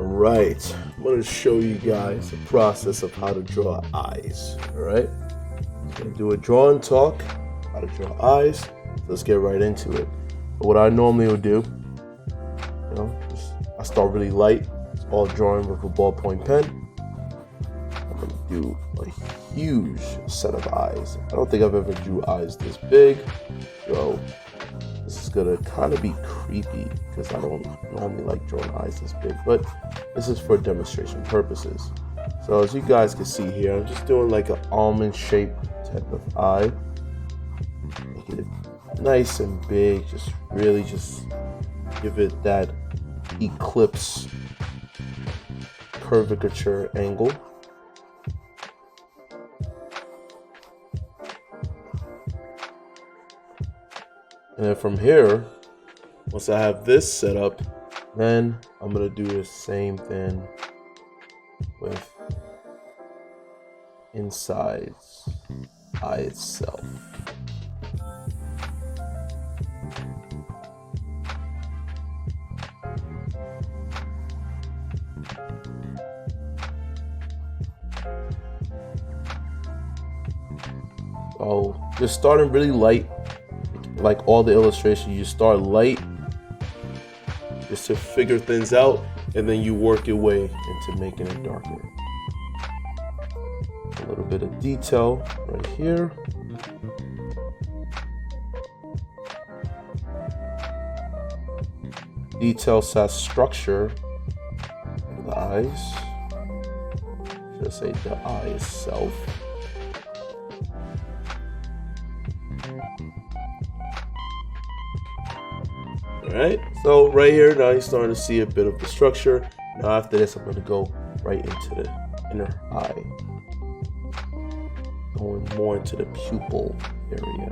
Alright, I'm going to show you guys the process of how to draw eyes. Alright, I'm going to do a draw and talk, how to draw eyes. So let's get right into it. But what I normally would do, I start really light, it's all drawing with a ballpoint pen. I'm going to do a huge set of eyes. I don't think I've ever drew eyes this big, so this is gonna kind of be creepy because I don't normally like drawing eyes this big, but this is for demonstration purposes. So as you guys can see here, I'm just doing like an almond shaped type of eye. Make it nice and big, just really just give it that eclipse curvature angle. And then from here, once I have this set up, then I'm gonna do the same thing with inside eye itself. So just starting really light. Like all the illustrations, you start light just to figure things out, and then you work your way into making it darker. A little bit of detail right here. Detail / structure of the eyes. Should I say the eye itself? Alright, so right here now you're starting to see a bit of the structure. Now after this I'm going to go right into the inner eye, going more into the pupil area.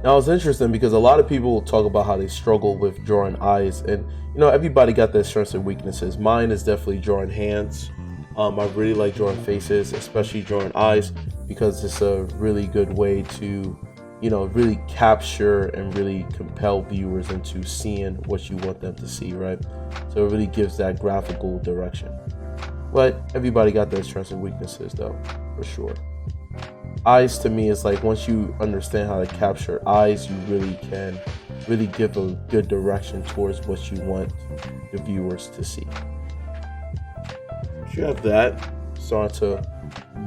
Now it's interesting because a lot of people talk about how they struggle with drawing eyes, and everybody got their strengths and weaknesses. Mine is definitely drawing hands. I really like drawing faces, especially drawing eyes, because it's a really good way to really capture and really compel viewers into seeing what you want them to see, right? So it really gives that graphical direction. But everybody got their strengths and weaknesses though, for sure. Eyes to me is like, once you understand how to capture eyes, you really can give a good direction towards what you want the viewers to see. Once you have that, start to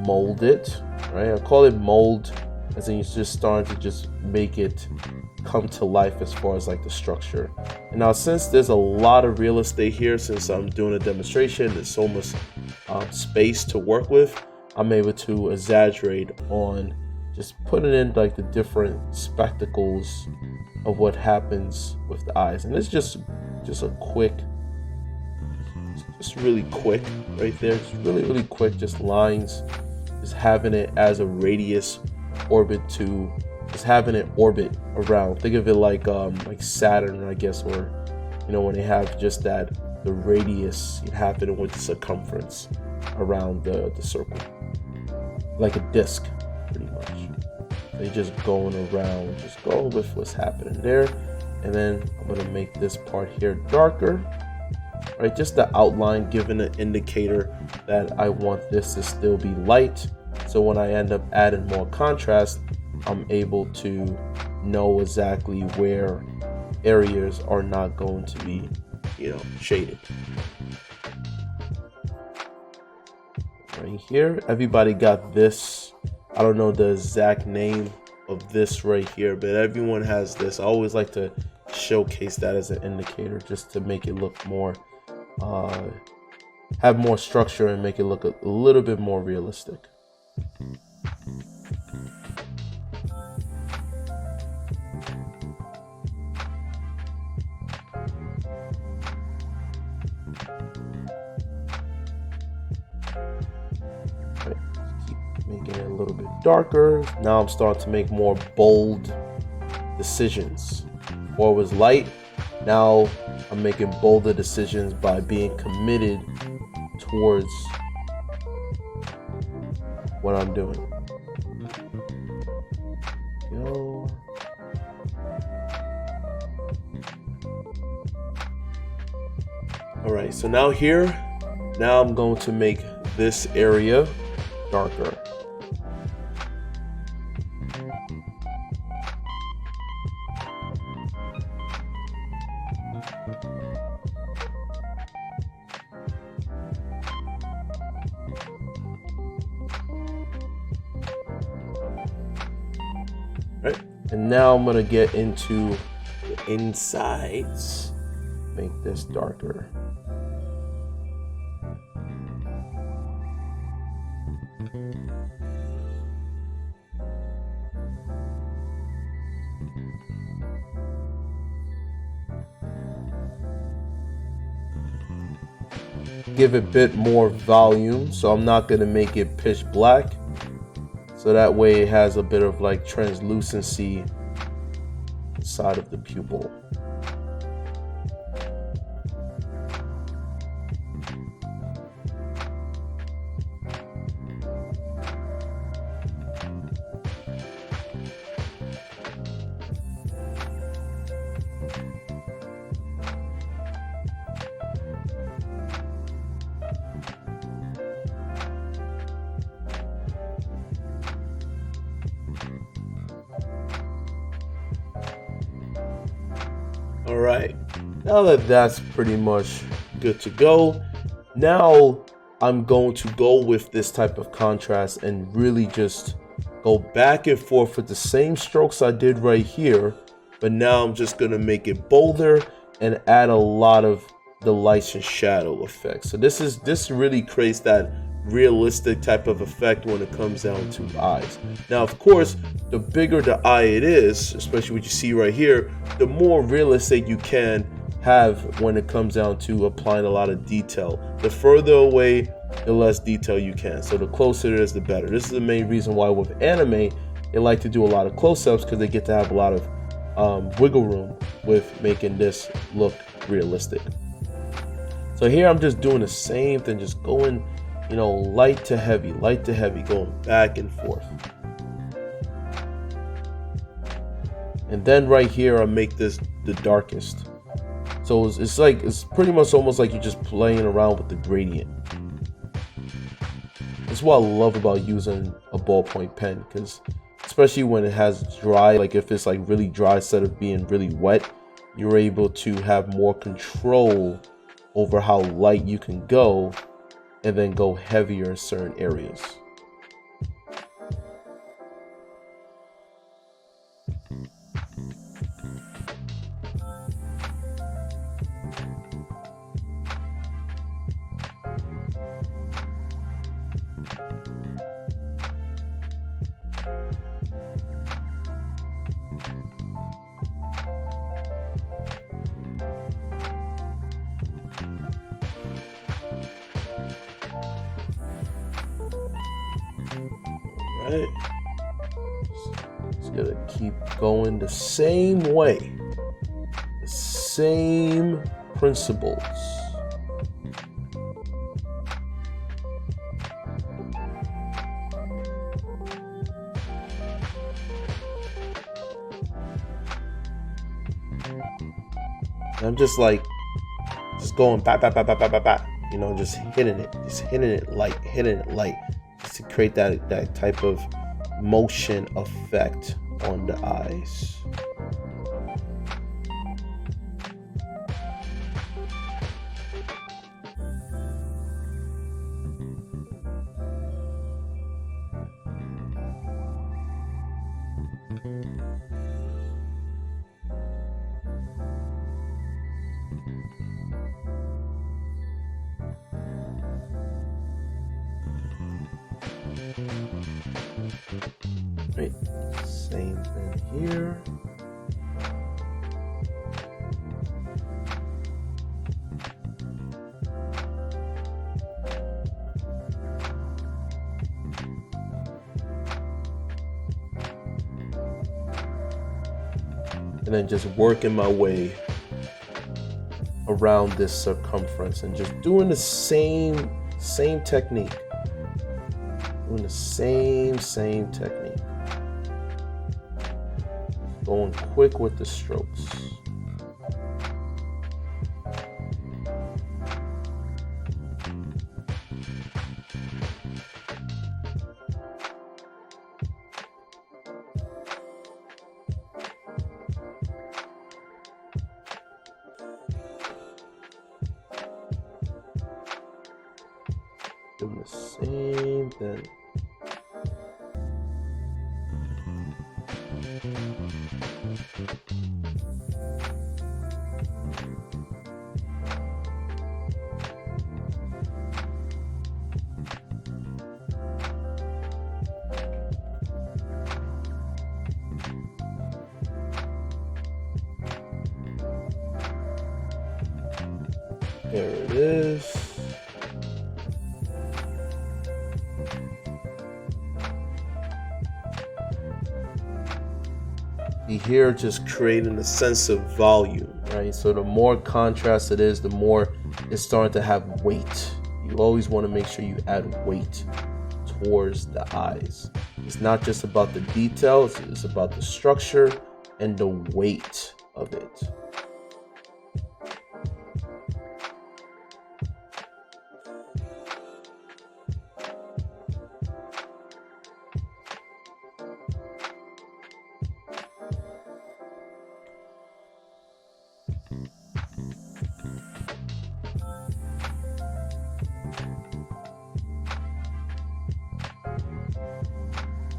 mold it, right? I call it mold, as in you're just starting to just make it come to life as far as like the structure. And now since there's a lot of real estate here, since I'm doing a demonstration, there's so much space to work with, I'm able to exaggerate on just putting in like the different spectacles of what happens with the eyes. And it's just a quick, just really quick right there, just really quick, just lines, just having it as a radius orbit to just having it orbit around. Think of it like Saturn, I guess, or when they have just the radius happening with the circumference around the circle, like a disc, pretty much. They're just going around, just go with what's happening there. And then I'm gonna make this part here darker, right? Just the outline, giving an indicator that I want this to still be light. So when I end up adding more contrast, I'm able to know exactly where areas are not going to be, shaded. Right here, everybody got this. I don't know the exact name of this right here, but everyone has this. I always like to showcase that as an indicator, just to make it look more, have more structure and make it look a little bit more realistic. Making it a little bit darker. Now I'm starting to make more bold decisions. Before it was light, now I'm making bolder decisions by being committed towards what I'm doing. Go. All right, so now I'm going to make this area darker. Right, and now I'm gonna get into the insides. Make this darker. Give it a bit more volume, so I'm not going to make it pitch black, so that way it has a bit of like translucency inside of the pupil. All right, now that that's pretty much good to go, now I'm going to go with this type of contrast and really just go back and forth with the same strokes I did right here, but now I'm just going to make it bolder and add a lot of the lights and shadow effects. So this really creates that realistic type of effect when it comes down to eyes. Now, of course, the bigger the eye it is, especially what you see right here, the more realistic you can have when it comes down to applying a lot of detail. The further away, the less detail you can. So the closer it is, the better. This is the main reason why with anime, they like to do a lot of close-ups, because they get to have a lot of wiggle room with making this look realistic. So here I'm just doing the same thing, just going, you know, light to heavy, going back and forth. And then right here, I make this the darkest. So it's pretty much almost like you're just playing around with the gradient. That's what I love about using a ballpoint pen, because especially when it has dry, like if it's like really dry instead of being really wet, you're able to have more control over how light you can go and then go heavier in certain areas. Right. Just gonna keep going the same way, the same principles. And I'm just going back, you know, just hitting it light, just to create that type of motion effect on the eyes. Right, same thing here. And then just working my way around this circumference and just doing the same technique. Doing the same technique. Going quick with the strokes. Doing the same thing. There it is. Here, just creating a sense of volume, right? So the more contrast it is, the more it's starting to have weight. You always want to make sure you add weight towards the eyes. It's not just about the details, it's about the structure and the weight of it.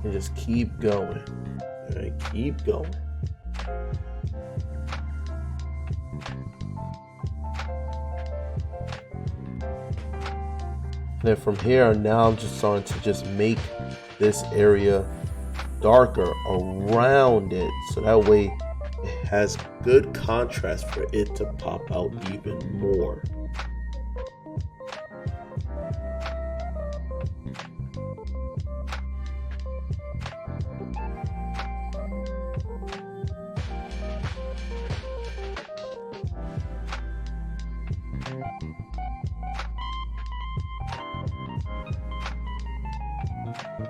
And just keep going. All right, keep going. And then from here, now I'm just starting to just make this area darker around it, so that way it has good contrast for it to pop out even more.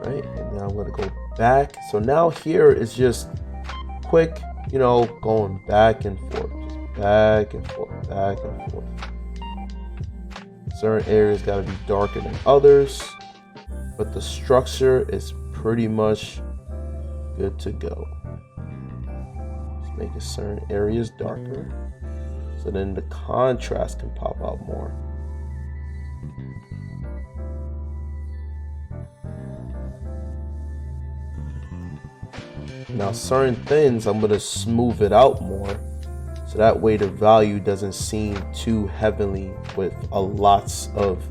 Right, and now I'm going to go back. So now here is just quick, going back and forth, just back and forth, back and forth. Certain areas got to be darker than others, but the structure is pretty much good to go. Just making certain areas darker, so then the contrast can pop out more. Now certain things I'm going to smooth it out more, so that way the value doesn't seem too heavily with a lots of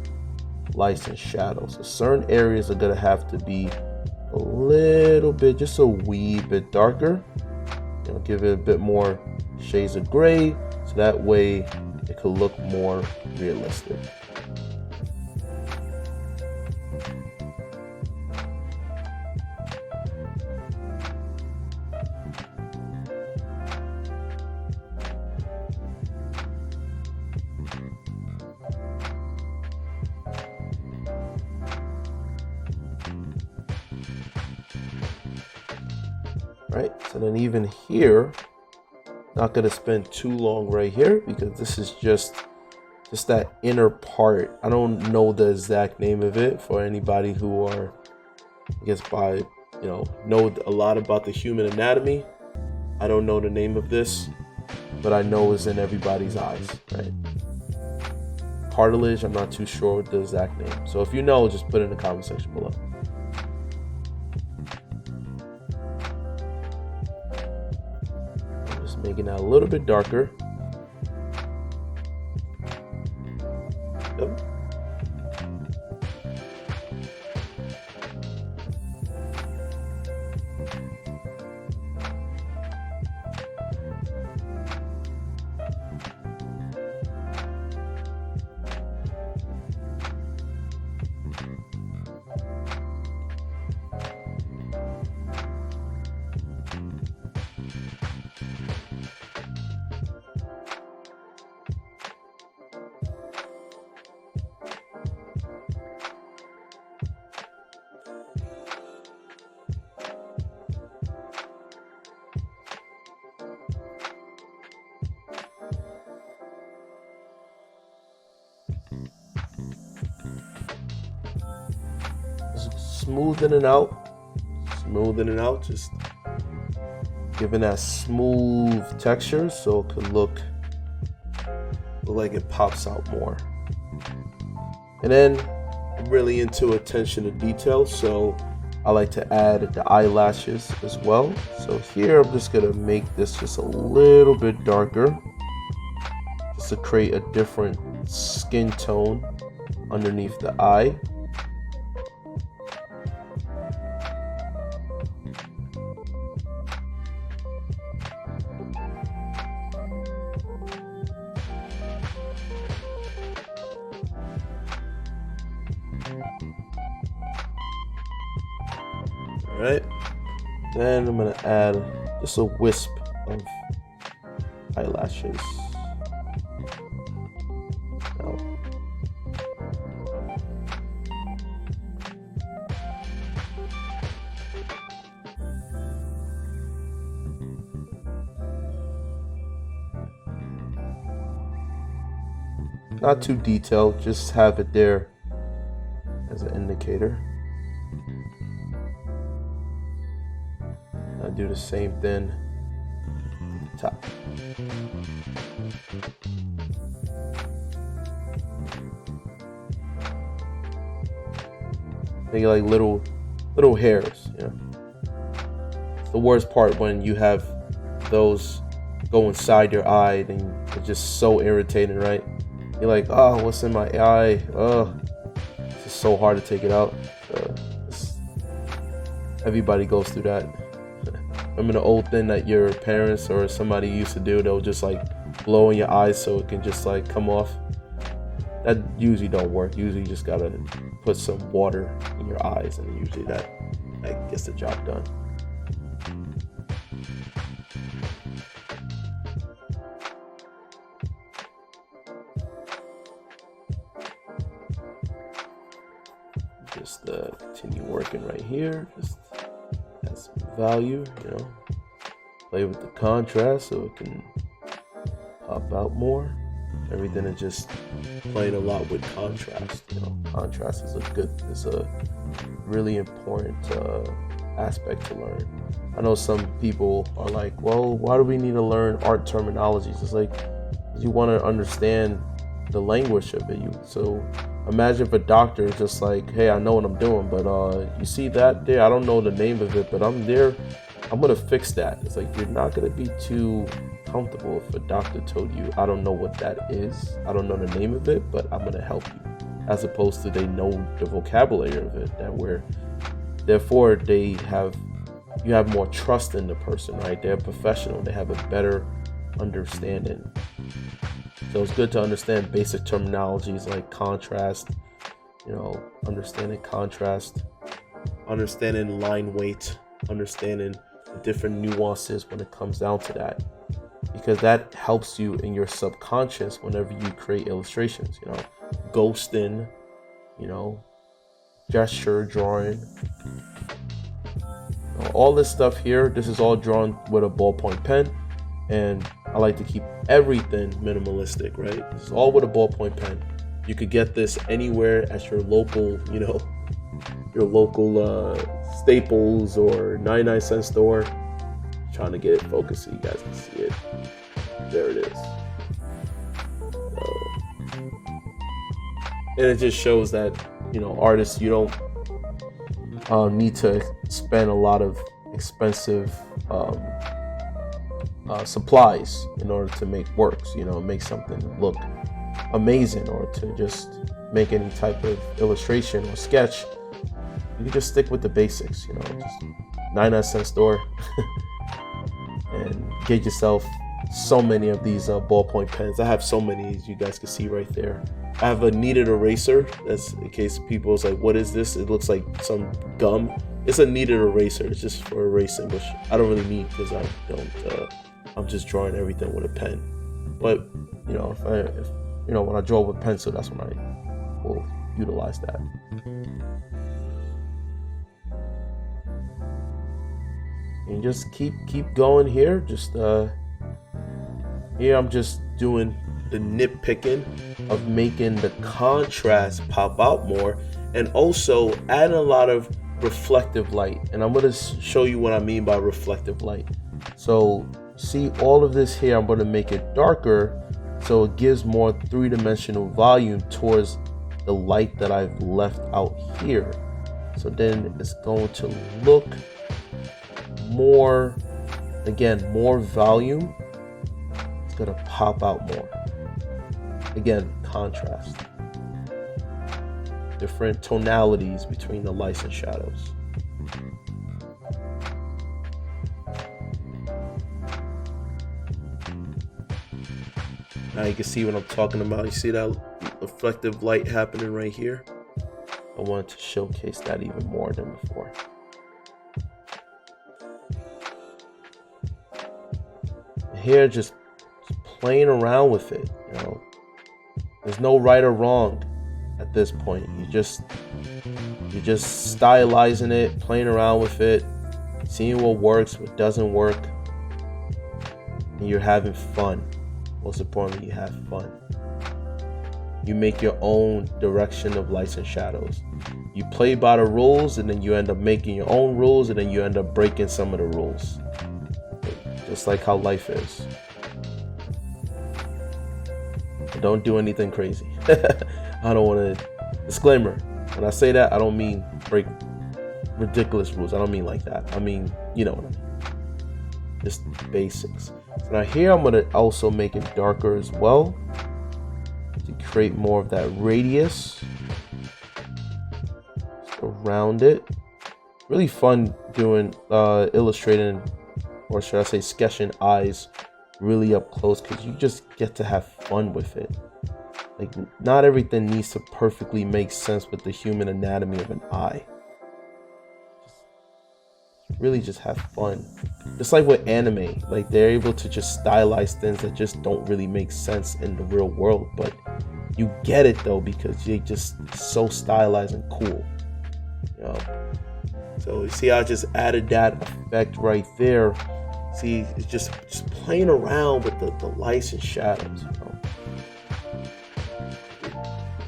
lights and shadows. So certain areas are going to have to be a little bit, just a wee bit darker. Give it a bit more shades of gray, so that way it could look more realistic. Right, so then even here, not going to spend too long right here, because this is just that inner part. I don't know the exact name of it for anybody who are, I guess, know a lot about the human anatomy. I don't know the name of this, but I know it's in everybody's eyes, right? Cartilage, I'm not too sure the exact name. So if you know, just put it in the comment section below. Making that a little bit darker. Yep. smoothing it out, just giving that smooth texture so it could look like it pops out more. And then I'm really into attention to detail, so I like to add the eyelashes as well. So here I'm just gonna make this just a little bit darker, just to create a different skin tone underneath the eye. Alright, then I'm gonna add just a wisp of eyelashes. Not too detailed, just have it there as an indicator. I do the same thing at the top. Make like little hairs, you know. It's the worst part when you have those go inside your eye, then it's just so irritating, right? You're like, oh, what's in my eye? Oh, it's just so hard to take it out. Everybody goes through that. Remember the old thing that your parents or somebody used to do? They'll just like blow in your eyes so it can just like come off. That usually don't work. Usually you just gotta put some water in your eyes, and usually that gets the job done. Just continue working right here. Just add some value, you know. Play with the contrast so it can pop out more. Everything is just playing a lot with contrast. You know, contrast is a really important aspect to learn. I know some people are like, well, why do we need to learn art terminologies? It's like you want to understand the language of it. So imagine if a doctor is just like, hey, I know what I'm doing, but you see that there? I don't know the name of it, but I'm there. I'm gonna fix that. It's like you're not gonna be too comfortable if a doctor told you, I don't know what that is, I don't know the name of it, but I'm gonna help you, as opposed to they know the vocabulary of it, therefore you have more trust in the person, right? They're professional, they have a better understanding. So it's good to understand basic terminologies like contrast, you know, understanding contrast, understanding line weight, understanding the different nuances when it comes down to that, because that helps you in your subconscious whenever you create illustrations, you know, ghosting, you know, gesture drawing, you know, all this stuff here. This is all drawn with a ballpoint pen, and I like to keep everything minimalistic, right? This is all with a ballpoint pen. You could get this anywhere at your local, you know, Staples or 99-cent store. Trying to get it focused so you guys can see it. There it is. And it just shows that, you know, artists, you don't need to spend a lot of expensive supplies in order to make works, you know, make something look amazing, or to just make any type of illustration or sketch. You can just stick with the basics, you know, just 99-cent store and get yourself so many of these ballpoint pens. I have so many, as you guys can see right there. I have a kneaded eraser. That's in case people is like, what is this? It looks like some gum. It's a kneaded eraser. It's just for erasing, which I don't really need because I don't. I'm just drawing everything with a pen. But you know, if you know, when I draw with pencil, that's when I will utilize that. And just keep going here. Just here I'm just doing the nitpicking of making the contrast pop out more, and also adding a lot of reflective light, and I'm going to show you what I mean by reflective light. So see all of this here, I'm going to make it darker so it gives more three-dimensional volume towards the light that I've left out here. So then it's going to look more, again, more volume. It's going to pop out more. Again, contrast. Different tonalities between the lights and shadows. Now you can see what I'm talking about. You see that reflective light happening right here? I wanted to showcase that even more than before. Here, just playing around with it, you know. There's no right or wrong at this point. You're just stylizing it, playing around with it, seeing what works, what doesn't work, and you're having fun. Most importantly, you have fun. You make your own direction of lights and shadows. You play by the rules, and then you end up making your own rules, and then you end up breaking some of the rules. Just like how life is. Don't do anything crazy. I don't want to. Disclaimer: when I say that, I don't mean break ridiculous rules. I don't mean like that. I mean, you know what I mean. Just basics. So now here I'm going to also make it darker as well to create more of that radius just around it. Really fun doing illustrating, or should I say sketching eyes really up close, because you just get to have fun with it. Like, not everything needs to perfectly make sense with the human anatomy of an eye. Really just have fun. Just like with anime, like they're able to just stylize things that just don't really make sense in the real world, but you get it though because you're just so stylized and cool, you know. So you see how I just added that effect right there. See, it's just playing around with the lights and shadows, you know.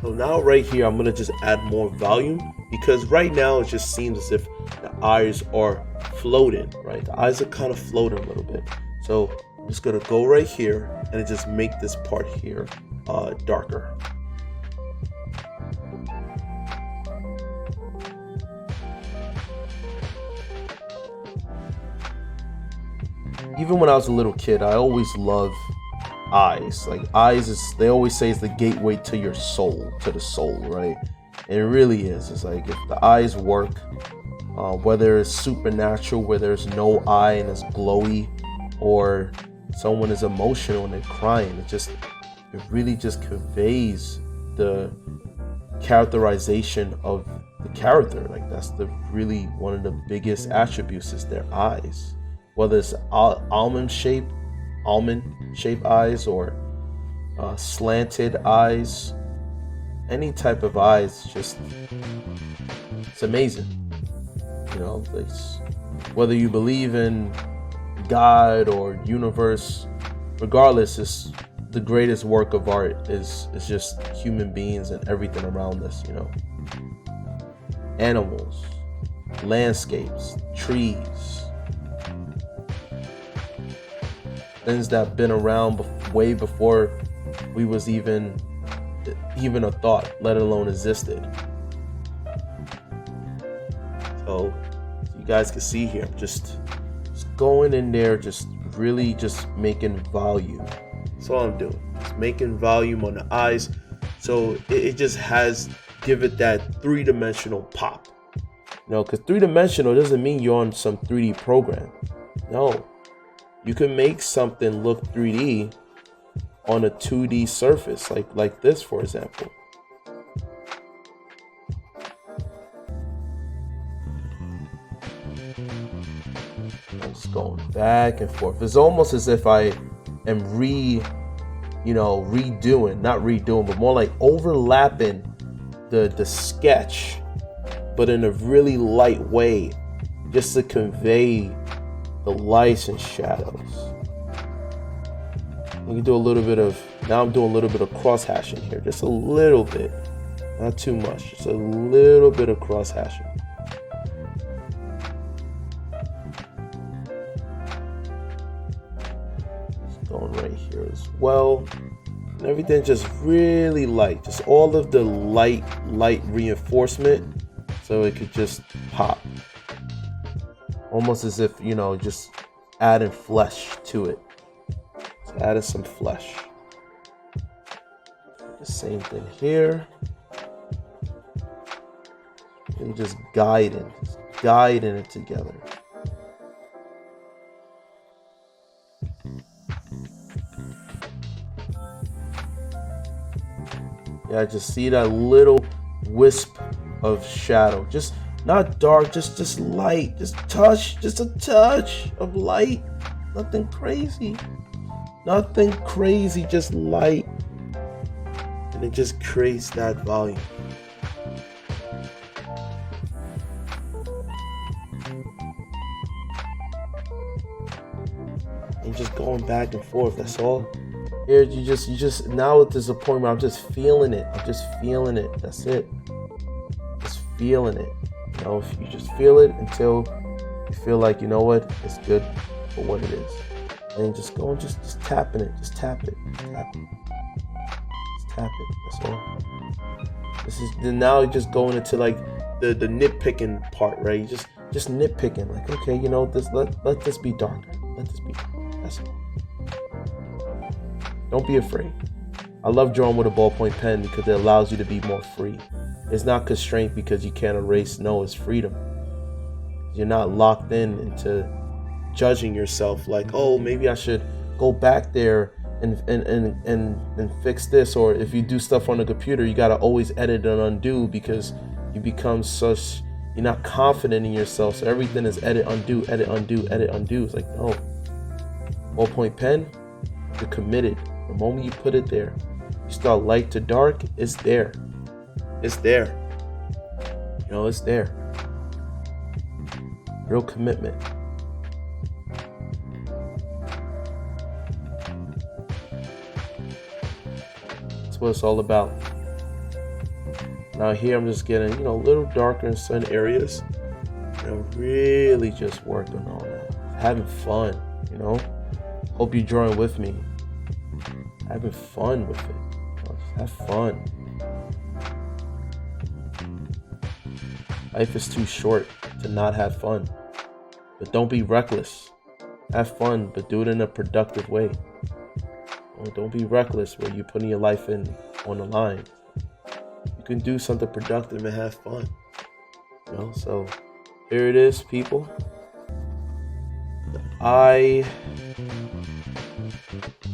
So now right here, I'm gonna just add more volume, because right now it just seems as if the eyes are floating, right? The eyes are kind of floating a little bit. So I'm just gonna go right here and just make this part here darker. Even when I was a little kid, I always loved eyes. Like, eyes is, they always say, is the gateway to your soul, to the soul, right? And it really is. It's like, if the eyes work, whether it's supernatural, where there's no eye and it's glowy, or someone is emotional and they're crying, it really just conveys the characterization of the character. Like, that's really one of the biggest attributes is their eyes. Whether it's almond shaped eyes, or slanted eyes, any type of eyes, it's amazing. You know, whether you believe in God or universe, regardless, it's the greatest work of art is just human beings and everything around us, you know. Animals, landscapes, trees, things that have been around way before we was even a thought, let alone existed. So you guys can see here, I'm just going in there, just really just making volume. That's all I'm doing, just making volume on the eyes, so it just give it that three-dimensional pop. You know, because three-dimensional doesn't mean you're on some 3D program. No. You can make something look 3D on a 2D surface, like this, for example. I'm just going back and forth. It's almost as if I am redoing, not redoing, but more like overlapping the sketch, but in a really light way, just to convey the lights and shadows. We can do a little bit of, now I'm doing a little bit of cross hashing here, just a little bit, not too much, just a little bit of cross hashing. one right here as well. And everything just really light, just all of the light reinforcement, so it could just pop. Almost as if, you know, just adding flesh to it. So added some flesh. The same thing here. And just guiding it together. Yeah, I just see that little wisp of shadow. Just not dark, just light, just a touch of light. Nothing crazy. Nothing crazy, just light. And it just creates that volume. And just going back and forth, that's all. Here, you just now at this point where I'm just feeling it. I'm just feeling it. That's it. Just feeling it. You know, if you just feel it until you feel like, you know what, it's good for what it is. And just go and just tapping it. Just tap it. Tap it. Just tap it. That's all. This is now just going into like the nitpicking part, right? Just nitpicking. Like, okay, you know, let this be darker. Let this be darker. That's all. Don't be afraid. I love drawing with a ballpoint pen because it allows you to be more free. It's not constraint because you can't erase. No, it's freedom. You're not locked into judging yourself like, oh, maybe I should go back there and fix this. Or if you do stuff on the computer, you gotta always edit and undo because you become such, you're not confident in yourself. So everything is edit, undo, edit, undo, edit, undo. It's like, no. Ballpoint pen, you're committed. The moment you put it there, you start light to dark, it's there. It's there. You know, it's there. Real commitment. That's what it's all about. Now here I'm just getting, you know, a little darker in certain areas. You know, really just working on that. Having fun, you know. Hope you're drawing with me. Having fun with it. Have fun. Life is too short to not have fun. But don't be reckless. Have fun, but do it in a productive way. Don't be reckless where you're putting your life on the line. You can do something productive and have fun. You know, so here it is, people. The eye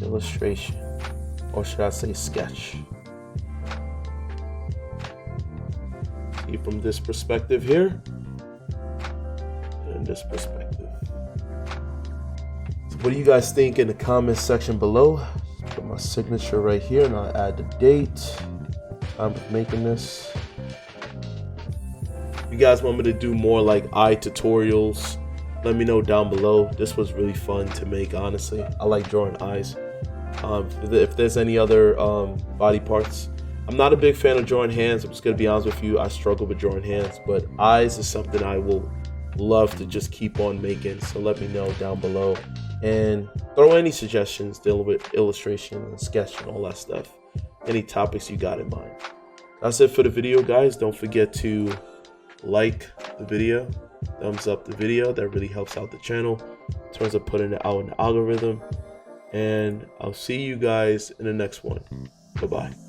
illustration. Or should I say sketch? See from this perspective here, and this perspective. So what do you guys think in the comments section below? Just put my signature right here and I'll add the date, time of making this. If you guys want me to do more like eye tutorials, let me know down below. This was really fun to make, honestly. I like drawing eyes. If there's any other body parts, I'm not a big fan of drawing hands. I'm just gonna be honest with you. I struggle with drawing hands, but eyes is something I will love to just keep on making. So let me know down below and throw any suggestions dealing with illustration and sketch and all that stuff. Any topics you got in mind. That's it for the video, guys. Don't forget to like the video, thumbs up the video. That really helps out the channel in terms of putting it out in the algorithm. And I'll see you guys in the next one. Bye-bye.